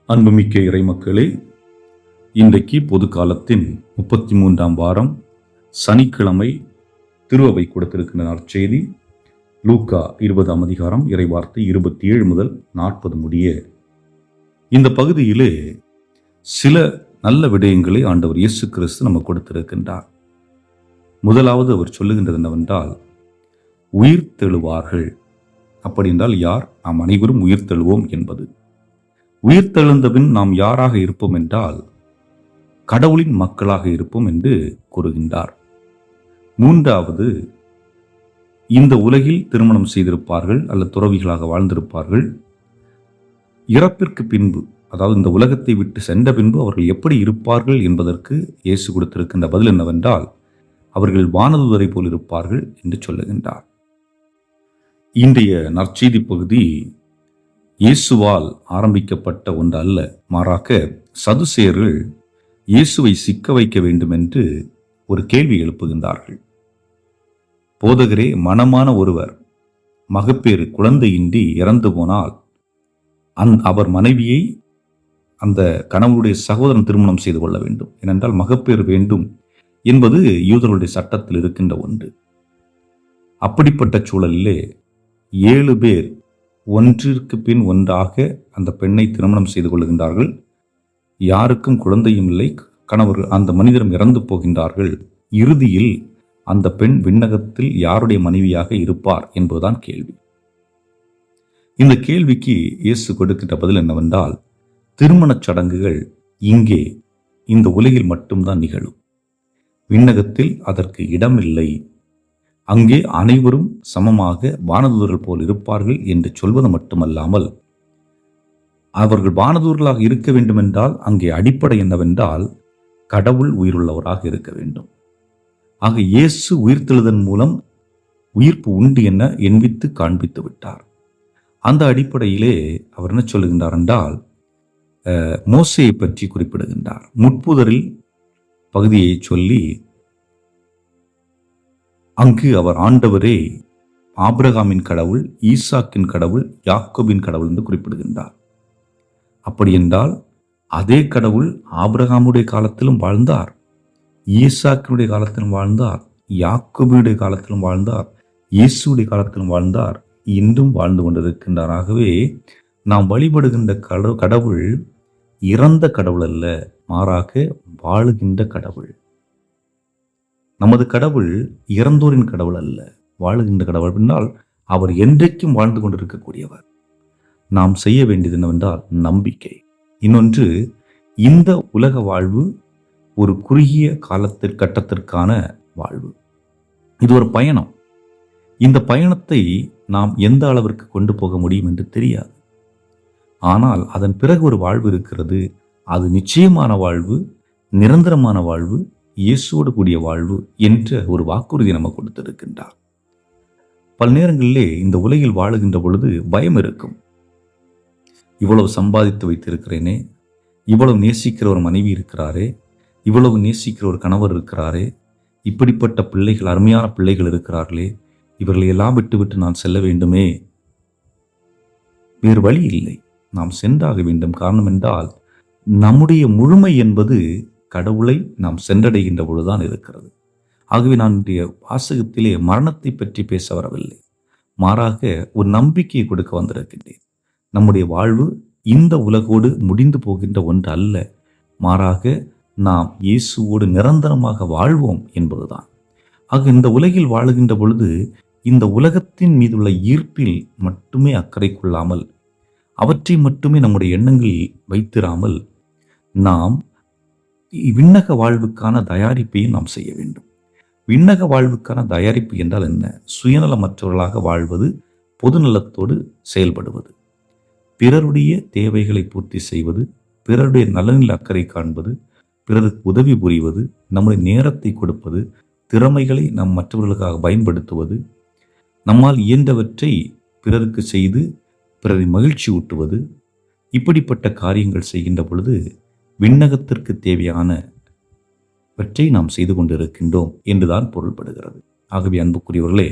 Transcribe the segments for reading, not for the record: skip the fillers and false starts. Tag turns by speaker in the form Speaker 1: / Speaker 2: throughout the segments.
Speaker 1: அன்புமிக்க இறைமக்களே, இன்றைக்கு பொது காலத்தின் 33ஆம் வாரம் சனிக்கிழமை திருஅவை கொடுத்திருக்கின்ற நற்செய்தி லூக்கா 20ஆம் அதிகாரம் இறைவார்த்தை 27 முதல் 40 முடிய. இந்த பகுதியிலே சில நல்ல விடயங்களை ஆண்டவர் இயேசு கிறிஸ்து நம்ம கொடுத்திருக்கின்றார். முதலாவது அவர் சொல்லுகின்றது என்னவென்றால், உயிர் தெழுவார்கள். அப்படி என்றால் யார்? நாம் அனைவரும் உயிர் தெழுவோம் என்பது. உயிர்த்தெழுந்த பின் நாம் யாராக இருப்போம் என்றால், கடவுளின் மக்களாக இருப்போம் என்று கூறுகின்றார். மூன்றாவது, இந்த உலகில் திருமணம் செய்திருப்பார்கள் அல்லது துறவிகளாக வாழ்ந்திருப்பார்கள். இறப்பிற்கு பின்பு, அதாவது இந்த உலகத்தை விட்டு சென்ற பின்பு அவர்கள் எப்படி இருப்பார்கள் என்பதற்கு இயேசு கொடுத்திருக்கின்ற பதில் என்னவென்றால், அவர்கள் வானதூதரை போல் இருப்பார்கள் என்று சொல்லுகின்றார். இன்றைய நற்செய்தி பகுதி இயேசுவால் ஆரம்பிக்கப்பட்ட ஒன்று அல்ல. மாறாக சதுசேயர்கள் இயேசுவை சிக்க வைக்க வேண்டும் என்று ஒரு கேள்வி எழுப்புகின்றார்கள். போதகரே, மணமான ஒருவர் மகப்பேறு குழந்தையின்றி இறந்து போனால் அவர் மனைவியை அந்த கணவனுடைய சகோதரன் திருமணம் செய்து கொள்ள வேண்டும். ஏனென்றால் மகப்பேறு வேண்டும் என்பது யூதர்களுடைய சட்டத்தில் இருக்கின்ற ஒன்று. அப்படிப்பட்ட சூழலிலே 7 பேர் ஒன்றிற்கு பின் ஒன்றாக அந்த பெண்ணை திருமணம் செய்து கொள்கின்றார்கள். யாருக்கும் குழந்தையும் இல்லை. அந்த மனிதரும் இறந்து போகின்றார்கள். இறுதியில் அந்த பெண் விண்ணகத்தில் யாருடைய மனைவியாக இருப்பார் என்பதுதான் கேள்வி. இந்த கேள்விக்கு இயேசு கொடுக்கின்ற பதில் என்னவென்றால், திருமணச் சடங்குகள் இங்கே இந்த உலகில் மட்டும்தான் நிகழும். விண்ணகத்தில் அதற்கு இடமில்லை. அங்கே அனைவரும் சமமாக வானதூதர்கள் போல் இருப்பார்கள் என்று சொல்வது மட்டுமல்லாமல், அவர்கள் வானதூதர்களாக இருக்க வேண்டும் என்றால் அங்கே அடிப்படை என்னவென்றால், கடவுள் உயிருள்ளவராக இருக்க வேண்டும். ஆக இயேசு உயிர்த்தெழுதன் மூலம் உயிர்ப்பு உண்டு என எண்பித்து காண்பித்து விட்டார். அந்த அடிப்படையிலே அவர் என்ன சொல்லுகின்றார் என்றால், மோசேயை பற்றி குறிப்பிடுகின்றார். முட்புதரில் பகுதியை சொல்லி அங்கு அவர் ஆண்டவரே ஆபிரகாமின் கடவுள், ஈசாக்கின் கடவுள், யாக்கோபின் கடவுள் என்று குறிப்பிடுகின்றார். அப்படி என்றால் அதே கடவுள் ஆபிரகாமுடைய காலத்திலும் வாழ்ந்தார், ஈசாக்கினுடைய காலத்திலும் வாழ்ந்தார், யாக்கோபினுடைய காலத்திலும் வாழ்ந்தார், இயேசுடைய காலத்திலும் வாழ்ந்தார், இன்றும் வாழ்ந்து கொண்டிருக்கின்றார். ஆகவே நாம் வழிபடுகின்ற கடவுள் இறந்த கடவுள் அல்ல, மாறாக வாழுகின்ற கடவுள். நமது கடவுள் இறந்தோரின் கடவுள் அல்ல, வாழுகின்ற கடவுள். என்றால் அவர் என்றைக்கும் வாழ்ந்து கொண்டிருக்கக்கூடியவர். நாம் செய்ய வேண்டியது என்னவென்றால் நம்பிக்கை. இன்னொன்று, இந்த உலக வாழ்வு ஒரு குறுகிய கட்டத்திற்கான வாழ்வு. இது ஒரு பயணம். இந்த பயணத்தை நாம் எந்த அளவிற்கு கொண்டு போக முடியும் என்று தெரியாது. ஆனால் அதன் பிறகு ஒரு வாழ்வு இருக்கிறது. அது நிச்சயமான வாழ்வு, நிரந்தரமான வாழ்வு, இயேசுவோடு கூடிய வாழ்வு என்ற ஒரு வாக்குறுதி நம்ம கொடுத்திருக்கின்றார். பல நேரங்களிலே இந்த உலகில் வாழுகின்ற பொழுது பயம் இருக்கும். இவ்வளவு சம்பாதித்து வைத்திருக்கிறேனே, இவ்வளவு நேசிக்கிற ஒரு மனைவி இருக்கிறாரே, இவ்வளவு நேசிக்கிற ஒரு கணவர் இருக்கிறாரே, இப்படிப்பட்ட பிள்ளைகள், அருமையான பிள்ளைகள் இருக்கிறார்களே, இவர்களை எல்லாம் விட்டுவிட்டு நான் செல்ல வேண்டுமே. வேறு வழி இல்லை, நாம் சென்றாக வேண்டும். காரணம் என்றால் நம்முடைய முழுமை என்பது கடவுளை நாம் சென்றடைகின்ற பொழுதுதான் இருக்கிறது. ஆகவே நான் இன்றைய வாசகத்திலே மரணத்தை பற்றி பேச வரவில்லை, மாறாக ஒரு நம்பிக்கையை கொடுக்க வந்திருக்கின்றேன். நம்முடைய வாழ்வு இந்த உலகோடு முடிந்து போகின்ற ஒன்று அல்ல, மாறாக நாம் இயேசுவோடு நிரந்தரமாக வாழ்வோம் என்பதுதான். ஆக இந்த உலகில் வாழுகின்ற பொழுது இந்த உலகத்தின் மீதுள்ள ஈர்ப்பில் மட்டுமே அக்கறை கொள்ளாமல், அவற்றை மட்டுமே நம்முடைய எண்ணங்களில் வைத்திராமல், நாம் விண்ணக வாழ்வுக்கான தயாரிப்பையும் நாம் செய்ய வேண்டும். விண்ணக வாழ்வுக்கான தயாரிப்பு என்றால் என்ன? சுயநலமற்றவர்களாக வாழ்வது, பொதுநலத்தோடு செயல்படுவது, பிறருடைய தேவைகளை பூர்த்தி செய்வது, பிறருடைய நலனில் அக்கறை காண்பது, பிறருக்கு உதவி புரிவது, நம்முடைய நேரத்தை கொடுப்பது, திறமைகளை நாம் மற்றவர்களுக்காக பயன்படுத்துவது, நம்மால் இயன்றவற்றை பிறருக்கு செய்து பிறரை மகிழ்ச்சி ஊட்டுவது, இப்படிப்பட்ட காரியங்கள் செய்கின்ற பொழுது விண்ணகத்திற்கு தேவையானவற்றை நாம் செய்து கொண்டிருக்கின்றோம் என்றுதான் பொருள்படுகிறது. ஆகவே அன்புக்குரியவர்களே,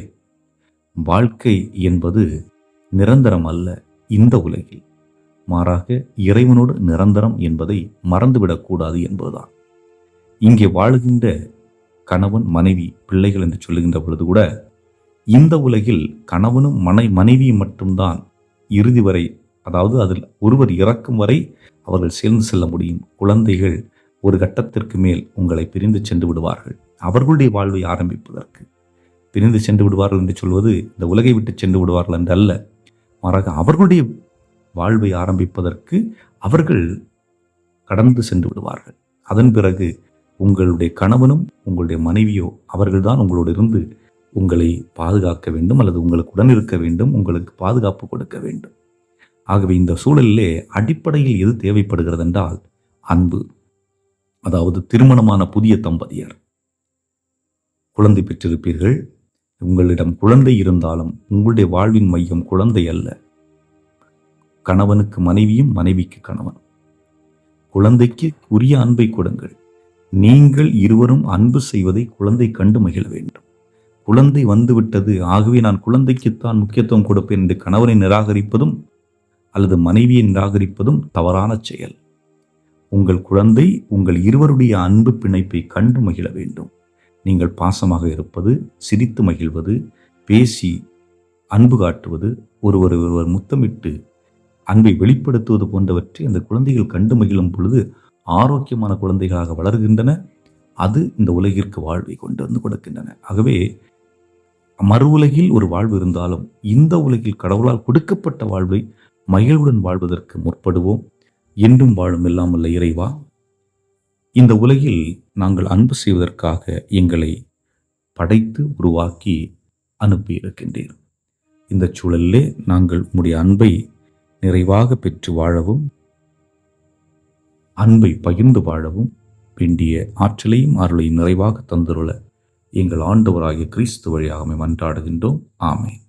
Speaker 1: வாழ்க்கை என்பது நிரந்தரம் அல்ல. இந்த உலகில் மாறாக இறைவனோடு நிரந்தரம் என்பதை மறந்துவிடக்கூடாது என்பதுதான். இங்கே வாழுகின்ற கணவன், மனைவி, பிள்ளைகள் என்று சொல்லுகின்ற பொழுது கூட இந்த உலகில் கணவனும் மனைவியும் மட்டும்தான் இறுதி வரை, அதாவது அதில் ஒருவர் இறக்கும் வரை அவர்கள் சேர்ந்து செல்ல முடியும். குழந்தைகள் ஒரு கட்டத்திற்கு மேல் உங்களை பிரிந்து சென்று விடுவார்கள். அவர்களுடைய வாழ்வை ஆரம்பிப்பதற்கு பிரிந்து சென்று விடுவார்கள் என்று சொல்வது இந்த உலகை விட்டு சென்று விடுவார்கள் என்று அல்ல. மாறாக அவர்களுடைய வாழ்வை ஆரம்பிப்பதற்கு அவர்கள் கடந்து சென்று விடுவார்கள். அதன் பிறகு உங்களுடைய கணவனும் உங்களுடைய மனைவியோ அவர்கள்தான் உங்களோடு இருந்து உங்களை பாதுகாக்க வேண்டும், அல்லது உங்களுக்கு உடன் இருக்க வேண்டும், உங்களுக்கு பாதுகாப்பு கொடுக்க வேண்டும். ஆகவே இந்த சூழலிலே அடிப்படையில் எது தேவைப்படுகிறது என்றால் அன்பு. அதாவது திருமணமான புதிய தம்பதியர் குழந்தை பெற்றிருப்பீர்கள். உங்களிடம் குழந்தை இருந்தாலும் உங்களுடைய வாழ்வின் மையம் குழந்தை அல்ல. கணவனுக்கு மனைவியும், மனைவிக்கு கணவன். குழந்தைக்கு உரிய அன்பை கொடுங்கள். நீங்கள் இருவரும் அன்பு செய்வதை குழந்தை கண்டு மகிழ வேண்டும். குழந்தை வந்துவிட்டது, ஆகவே நான் குழந்தைக்குத்தான் முக்கியத்துவம் கொடுப்பேன் என்று கணவனை நிராகரிப்பதும் அல்லது மனைவியை நிராகரிப்பதும் தவறான செயல். உங்கள் குழந்தை உங்கள் இருவருடைய அன்பு பிணைப்பை கண்டு மகிழ வேண்டும். நீங்கள் பாசமாக இருப்பது, சிரித்து மகிழ்வது, பேசி அன்பு காட்டுவது, ஒருவர் முத்தமிட்டு அன்பை வெளிப்படுத்துவது போன்றவற்றை அந்த குழந்தைகள் கண்டு மகிழும் பொழுது ஆரோக்கியமான குழந்தைகளாக வளர்கின்றன. அது இந்த உலகிற்கு வாழ்வை கொண்டு வந்து கொடுக்கின்றன. ஆகவே மறு உலகில் ஒரு வாழ்வு இருந்தாலும் இந்த உலகில் கடவுளால் கொடுக்கப்பட்ட வாழ்வை மகிழ்வுடன் வாழ்வதற்கு முற்படுவோம். என்றும் வாழும் எல்லாம் வல்ல இறைவா, இந்த உலகில் நாங்கள் அன்பு செய்வதற்காக எங்களை படைத்து உருவாக்கி அனுப்பியிருக்கின்றீர். இந்த சூழலிலே நாங்கள் உம்முடைய அன்பை நிறைவாக பெற்று வாழவும், அன்பை பகிர்ந்து வாழவும் வேண்டிய ஆற்றலையும் அருளையும் நிறைவாக தந்துள்ள எங்கள் ஆண்டவராகிய கிறிஸ்து வழியாக மன்றாடுகின்றோம். ஆமென்.